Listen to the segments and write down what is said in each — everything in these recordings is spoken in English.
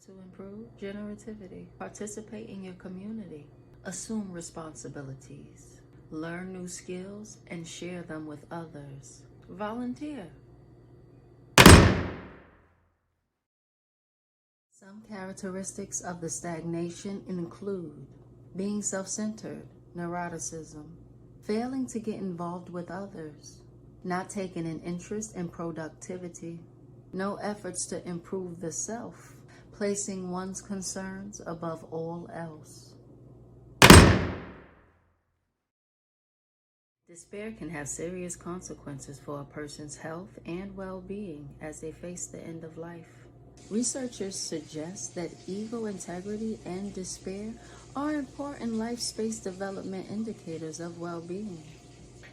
to improve generativity. Participate in your community. Assume responsibilities. Learn new skills and share them with others. Volunteer. Some characteristics of the stagnation include being self-centered, neuroticism, failing to get involved with others, not taking an interest in productivity, no efforts to improve the self, placing one's concerns above all else. Despair can have serious consequences for a person's health and well-being as they face the end of life. Researchers suggest that ego integrity and despair are important life space development indicators of well-being.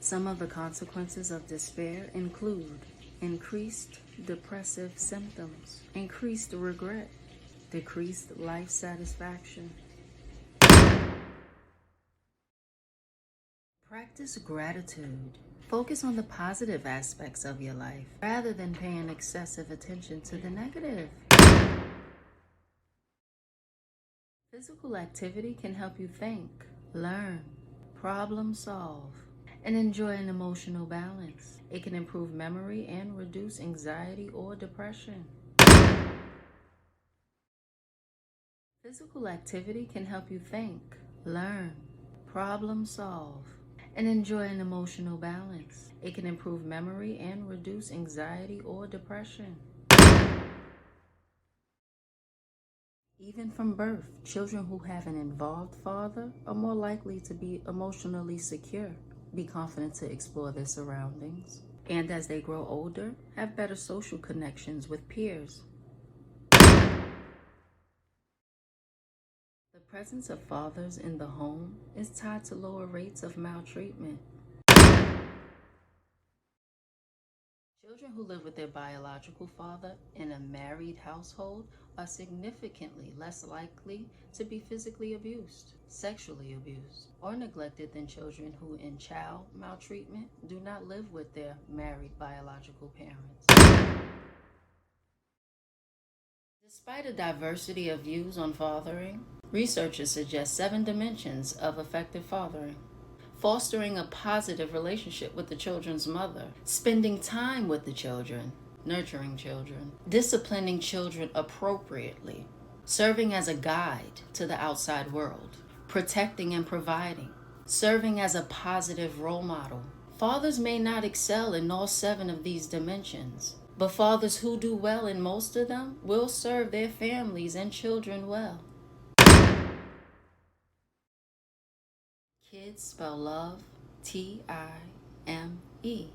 Some of the consequences of despair include increased depressive symptoms, increased regret, decreased life satisfaction. Practice gratitude. Focus on the positive aspects of your life rather than paying excessive attention to the negative. Physical activity can help you think, learn, problem solve, and enjoy an emotional balance. It can improve memory and reduce anxiety or depression. Physical activity can help you think, learn, problem solve, and enjoy an emotional balance. It can improve memory and reduce anxiety or depression. Even from birth, children who have an involved father are more likely to be emotionally secure, be confident to explore their surroundings, and as they grow older, have better social connections with peers. The presence of fathers in the home is tied to lower rates of maltreatment. Children who live with their biological father in a married household are significantly less likely to be physically abused, sexually abused, or neglected than children who in child maltreatment do not live with their married biological parents. Despite a diversity of views on fathering, researchers suggest 7 dimensions of effective fathering. Fostering a positive relationship with the children's mother, spending time with the children, nurturing children, disciplining children appropriately, serving as a guide to the outside world, protecting and providing, serving as a positive role model. Fathers may not excel in all 7 of these dimensions, but fathers who do well in most of them will serve their families and children well. Kids spell love, T-I-M-E.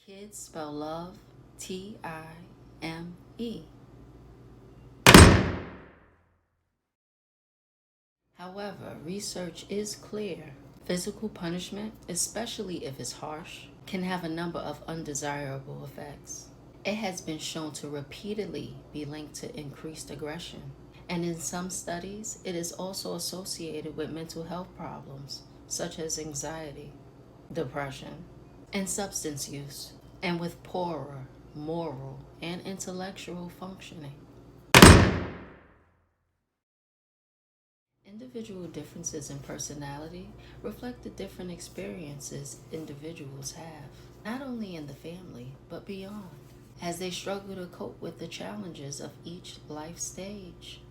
Kids spell love, T-I-M-E. However, research is clear. Physical punishment, especially if it's harsh, can have a number of undesirable effects. It has been shown to repeatedly be linked to increased aggression. And in some studies, it is also associated with mental health problems, such as anxiety, depression, and substance use, and with poorer moral and intellectual functioning. Individual differences in personality reflect the different experiences individuals have, not only in the family, but beyond, as they struggle to cope with the challenges of each life stage.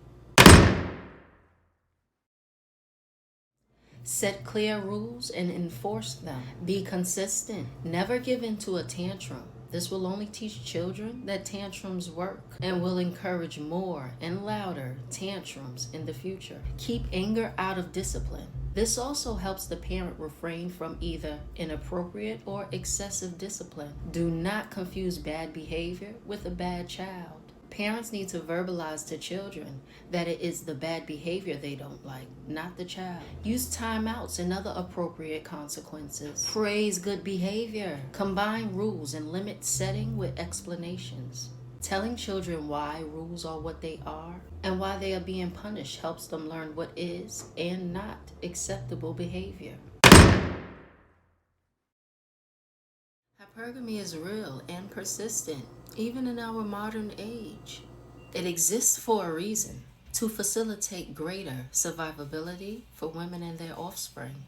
Set clear rules and enforce them. Be consistent. Never give in to a tantrum. This will only teach children that tantrums work and will encourage more and louder tantrums in the future. Keep anger out of discipline. This also helps the parent refrain from either inappropriate or excessive discipline. Do not confuse bad behavior with a bad child. Parents need to verbalize to children that it is the bad behavior they don't like, not the child. Use timeouts and other appropriate consequences. Praise good behavior. Combine rules and limit setting with explanations. Telling children why rules are what they are and why they are being punished helps them learn what is and not acceptable behavior. Hypergamy is real and persistent. even in our modern age. It exists for a reason, to facilitate greater survivability for women and their offspring.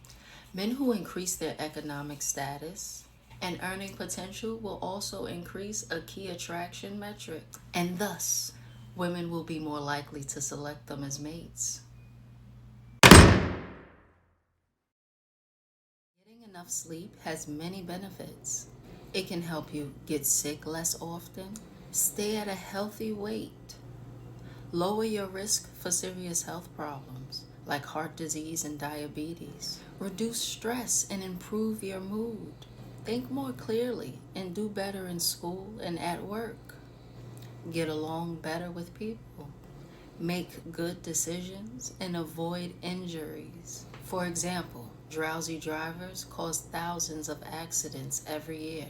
Men who increase their economic status and earning potential will also increase a key attraction metric, and thus, women will be more likely to select them as mates. Getting enough sleep has many benefits. It can help you get sick less often, stay at a healthy weight, lower your risk for serious health problems like heart disease and diabetes, reduce stress and improve your mood, think more clearly and do better in school and at work, get along better with people, make good decisions, and avoid injuries. For example, drowsy drivers cause thousands of accidents every year.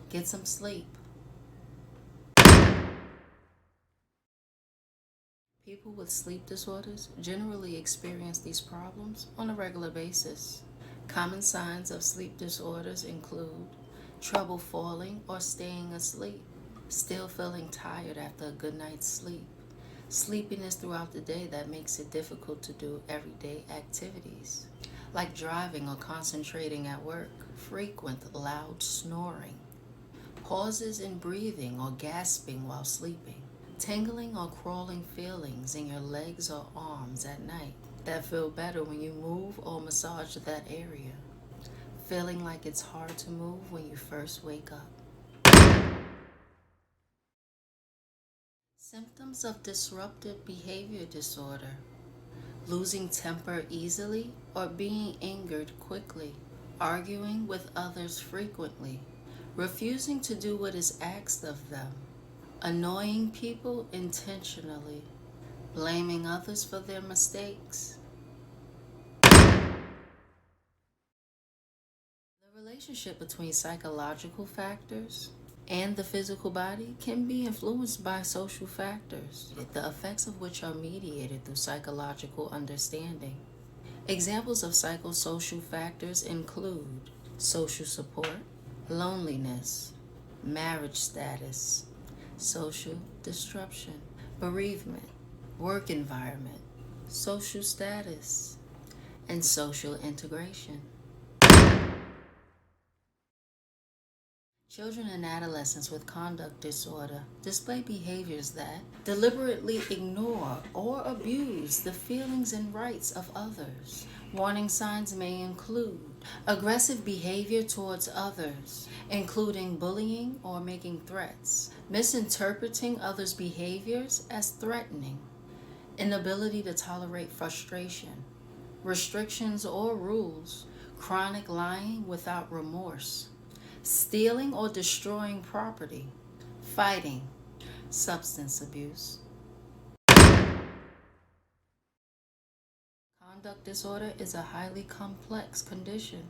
Get some sleep. People with sleep disorders generally experience these problems on a regular basis. Common signs of sleep disorders include trouble falling or staying asleep, still feeling tired after a good night's sleep, sleepiness throughout the day that makes it difficult to do everyday activities, like driving or concentrating at work, frequent loud snoring, pauses in breathing or gasping while sleeping, tingling or crawling feelings in your legs or arms at night that feel better when you move or massage that area, feeling like it's hard to move when you first wake up. Symptoms of disruptive behavior disorder: losing temper easily or being angered quickly, arguing with others frequently, refusing to do what is asked of them, annoying people intentionally, blaming others for their mistakes. The relationship between psychological factors and the physical body can be influenced by social factors, the effects of which are mediated through psychological understanding. Examples of psychosocial factors include social support, loneliness, marriage status, social disruption, bereavement, work environment, social status, and social integration. Children and adolescents with conduct disorder display behaviors that deliberately ignore or abuse the feelings and rights of others. Warning signs may include aggressive behavior towards others, including bullying or making threats, misinterpreting others' behaviors as threatening, inability to tolerate frustration, restrictions or rules, chronic lying without remorse, stealing or destroying property, fighting, substance abuse. Conduct disorder is a highly complex condition,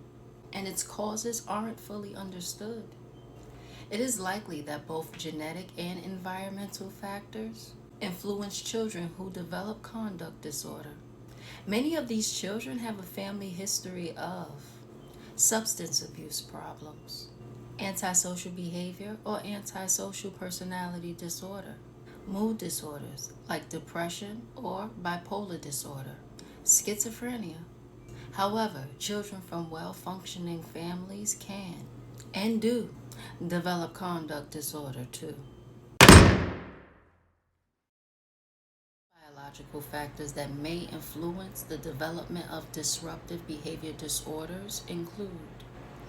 and its causes aren't fully understood. It is likely that both genetic and environmental factors influence children who develop conduct disorder. Many of these children have a family history of substance abuse problems, antisocial behavior or antisocial personality disorder, mood disorders like depression or bipolar disorder, schizophrenia. However, children from well-functioning families can and do develop conduct disorder too. Biological factors that may influence the development of disruptive behavior disorders include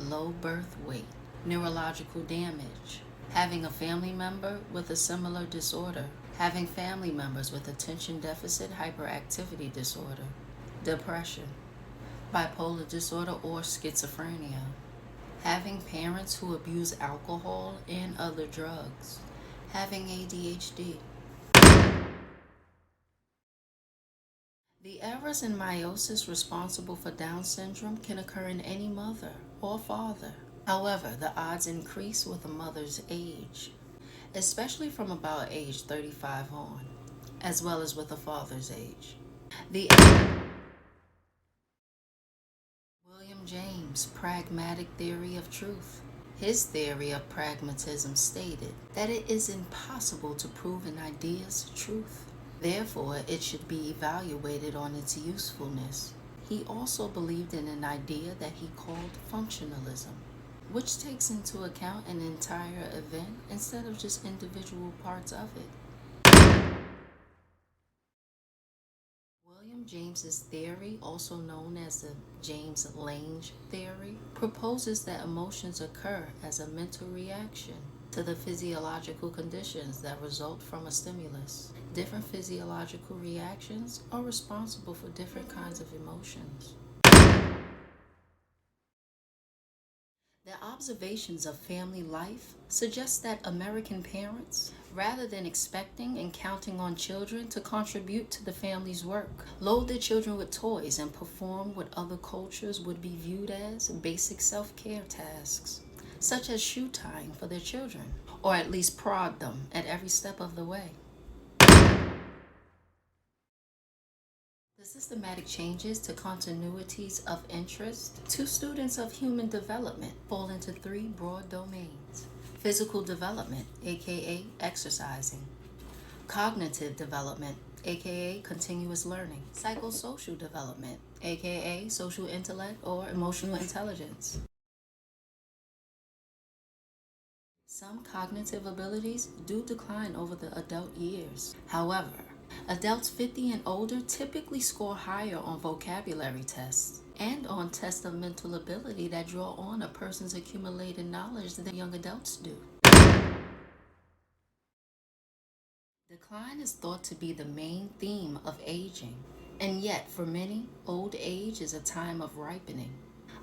low birth weight, neurological damage, having a family member with a similar disorder, having family members with attention deficit hyperactivity disorder, depression, bipolar disorder or schizophrenia, having parents who abuse alcohol and other drugs, having ADHD. The errors in meiosis responsible for Down syndrome can occur in any mother or father. However, the odds increase with a mother's age, especially from about age 35 on, as well as with a father's age. The William James' pragmatic theory of truth. His theory of pragmatism stated that it is impossible to prove an idea's truth. Therefore, it should be evaluated on its usefulness. He also believed in an idea that he called functionalism, which takes into account an entire event instead of just individual parts of it. William James's theory, also known as the James-Lange theory, proposes that emotions occur as a mental reaction to the physiological conditions that result from a stimulus. Different physiological reactions are responsible for different kinds of emotions. The observations of family life suggest that American parents, rather than expecting and counting on children to contribute to the family's work, load their children with toys and perform what other cultures would be viewed as basic self-care tasks, such as shoe tying for their children, or at least prod them at every step of the way. The systematic changes to continuities of interest to students of human development fall into three broad domains: physical development, aka exercising; cognitive development, aka continuous learning; psychosocial development, aka social intellect or emotional intelligence. Some cognitive abilities do decline over the adult years. However, adults 50 and older typically score higher on vocabulary tests and on tests of mental ability that draw on a person's accumulated knowledge than young adults do. Decline is thought to be the main theme of aging, and yet for many, old age is a time of ripening,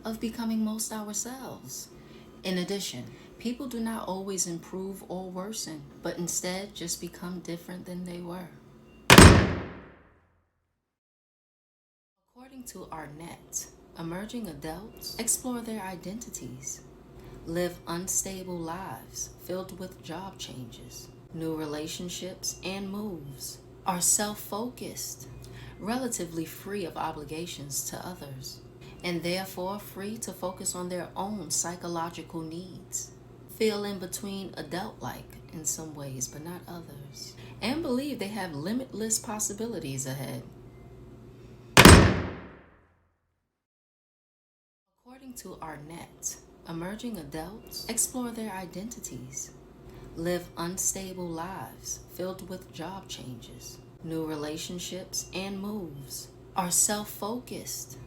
of becoming most ourselves. In addition, people do not always improve or worsen, but instead just become different than they were. According to Arnett, emerging adults explore their identities, live unstable lives filled with job changes, new relationships, and moves, are self-focused, relatively free of obligations to others, and therefore free to focus on their own psychological needs, feel in between adult-like in some ways but not others, and believe they have limitless possibilities ahead. According to Arnett, emerging adults explore their identities, live unstable lives filled with job changes, new relationships, and moves, are self-focused,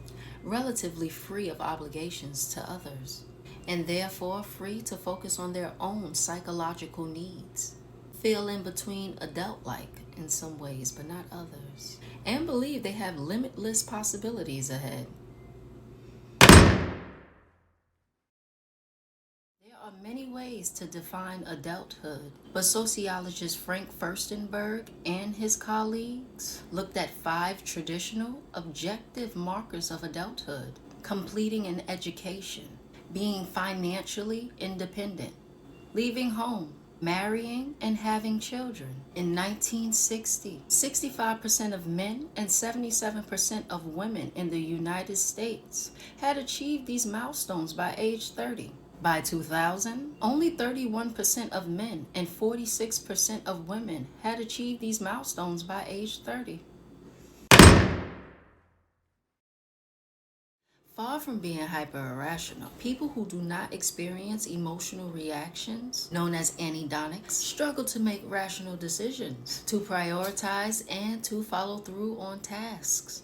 relatively free of obligations to others, and therefore free to focus on their own psychological needs, feel in between adult-like in some ways but not others, and believe they have limitless possibilities ahead. There are many ways to define adulthood, but sociologist Frank Furstenberg and his colleagues looked at 5 traditional, objective markers of adulthood: completing an education, being financially independent, leaving home, marrying and having children. In 1960, 65% of men and 77% of women in the United States had achieved these milestones by age 30. By 2000, only 31% of men and 46% of women had achieved these milestones by age 30. Far from being hyper-irrational, people who do not experience emotional reactions, known as anhedonics, struggle to make rational decisions, to prioritize, and to follow through on tasks.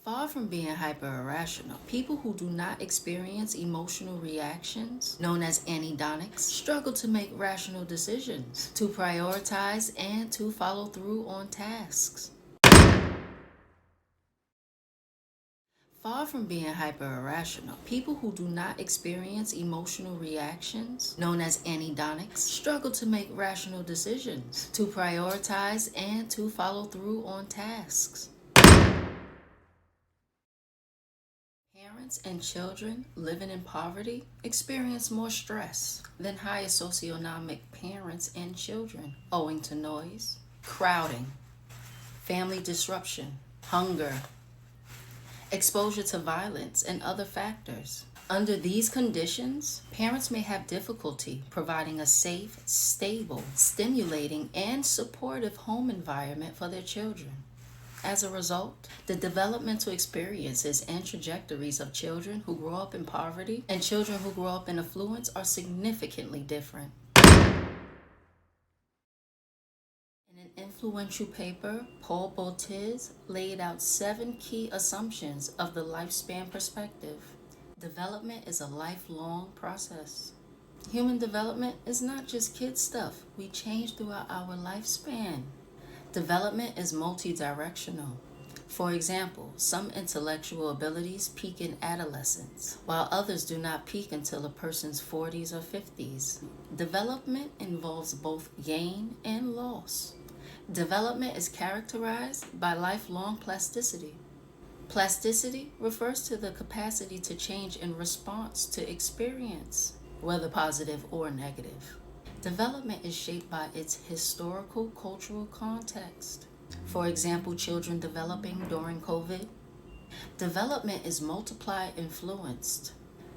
Far from being hyper-irrational, people who do not experience emotional reactions, known as anhedonics, struggle to make rational decisions, to prioritize, and to follow through on tasks. Far from being hyper-irrational, people who do not experience emotional reactions, known as anhedonics, struggle to make rational decisions, to prioritize, and to follow through on tasks. Parents and children living in poverty experience more stress than higher socioeconomic parents and children, owing to noise, crowding, family disruption, hunger, exposure to violence, and other factors. Under these conditions, parents may have difficulty providing a safe, stable, stimulating, and supportive home environment for their children. As a result, the developmental experiences and trajectories of children who grow up in poverty and children who grow up in affluence are significantly different. In an influential paper, Paul Boutiz laid out 7 key assumptions of the lifespan perspective. Development is a lifelong process. Human development is not just kid stuff. We change throughout our lifespan. Development is multidirectional. For example, some intellectual abilities peak in adolescence, while others do not peak until a person's 40s or 50s. Development involves both gain and loss. Development is characterized by lifelong plasticity. Plasticity refers to the capacity to change in response to experience, whether positive or negative. Development is shaped by its historical, cultural context. For example, children developing during COVID. Development is multiply influenced.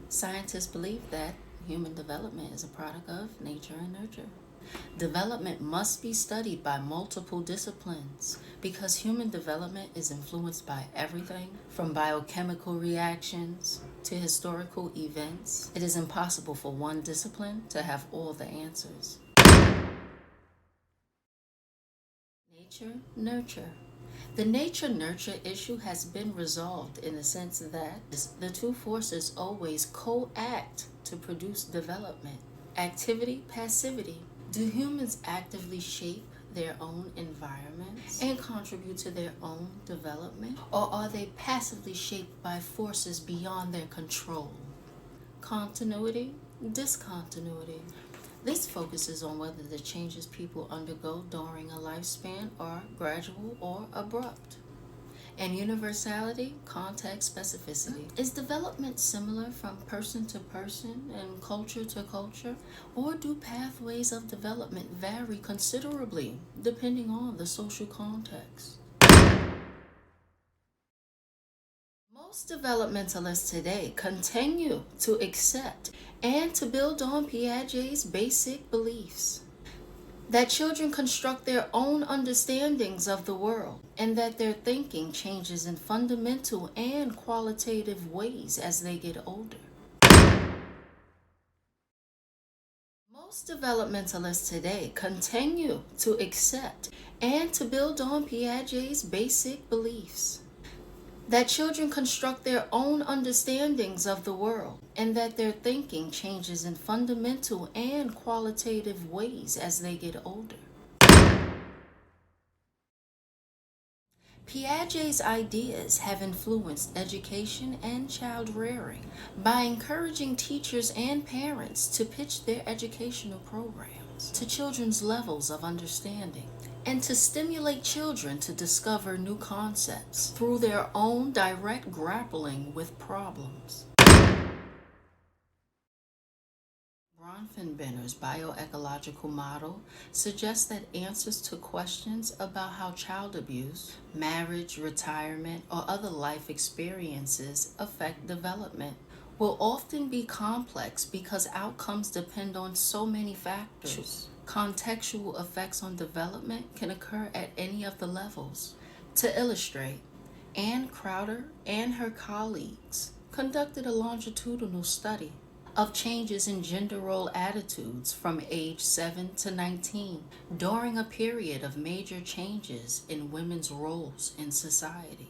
Scientists believe that human development is a product of nature and nurture. Development must be studied by multiple disciplines because human development is influenced by everything from biochemical reactions to historical events. It is impossible for one discipline to have all the answers. Nature, nurture. The nature-nurture issue has been resolved in the sense that the two forces always co-act to produce development. Activity, passivity. Do humans actively shape their own environments and contribute to their own development? Or are they passively shaped by forces beyond their control? Continuity, discontinuity. This focuses on whether the changes people undergo during a lifespan are gradual or abrupt. And universality, context specificity. Is development similar from person to person and culture to culture? Or do pathways of development vary considerably depending on the social context? Most developmentalists today continue to accept and to build on Piaget's basic beliefs that children construct their own understandings of the world and that their thinking changes in fundamental and qualitative ways as they get older. Most developmentalists today continue to accept and to build on Piaget's basic beliefs that children construct their own understandings of the world and that their thinking changes in fundamental and qualitative ways as they get older. Piaget's ideas have influenced education and child rearing by encouraging teachers and parents to pitch their educational programs to children's levels of understanding and to stimulate children to discover new concepts through their own direct grappling with problems. Bronfenbrenner's bioecological model suggests that answers to questions about how child abuse, marriage, retirement, or other life experiences affect development will often be complex because outcomes depend on so many factors. Contextual effects on development can occur at any of the levels. To illustrate, Ann Crowder and her colleagues conducted a longitudinal study of changes in gender role attitudes from age 7 to 19 during a period of major changes in women's roles in society.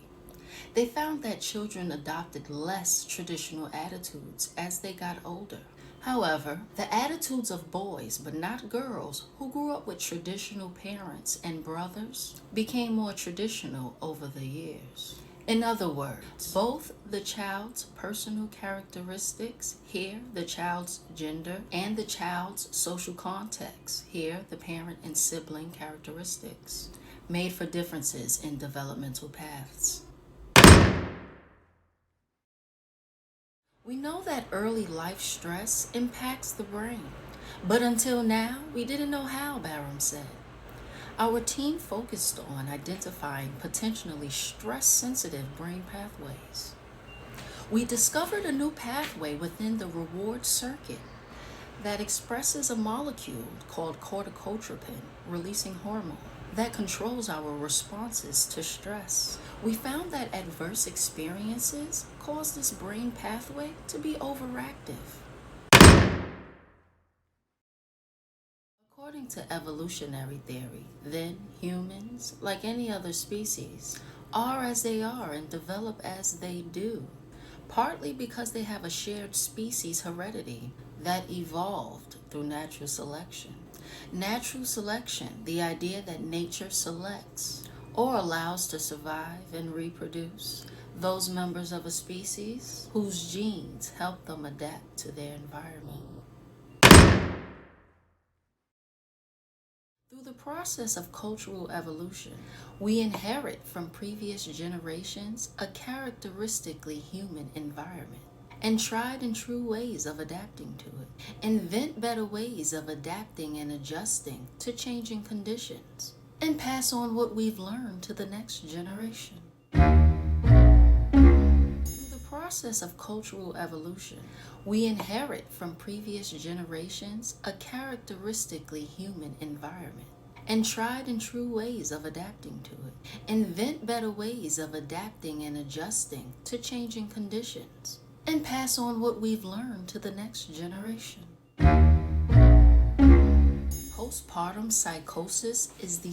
They found that children adopted less traditional attitudes as they got older. However, the attitudes of boys, but not girls, who grew up with traditional parents and brothers became more traditional over the years. In other words, both the child's personal characteristics, here the child's gender, and the child's social context, here the parent and sibling characteristics, made for differences in developmental paths. We know that early life stress impacts the brain, but until now, we didn't know how, Barham said. Our team focused on identifying potentially stress-sensitive brain pathways. We discovered a new pathway within the reward circuit that expresses a molecule called corticotropin, releasing hormone that controls our responses to stress. We found that adverse experiences cause this brain pathway to be overactive. According to evolutionary theory, then humans, like any other species, are as they are and develop as they do, partly because they have a shared species heredity that evolved through natural selection. Natural selection, the idea that nature selects or allows to survive and reproduce those members of a species whose genes help them adapt to their environment. Through the process of cultural evolution, we inherit from previous generations a characteristically human environment and tried and true ways of adapting to it. Invent better ways of adapting and adjusting to changing conditions, and pass on what we've learned to the next generation. Through the process of cultural evolution, we inherit from previous generations a characteristically human environment and tried and true ways of adapting to it. Invent better ways of adapting and adjusting to changing conditions, and pass on what we've learned to the next generation. Postpartum psychosis is the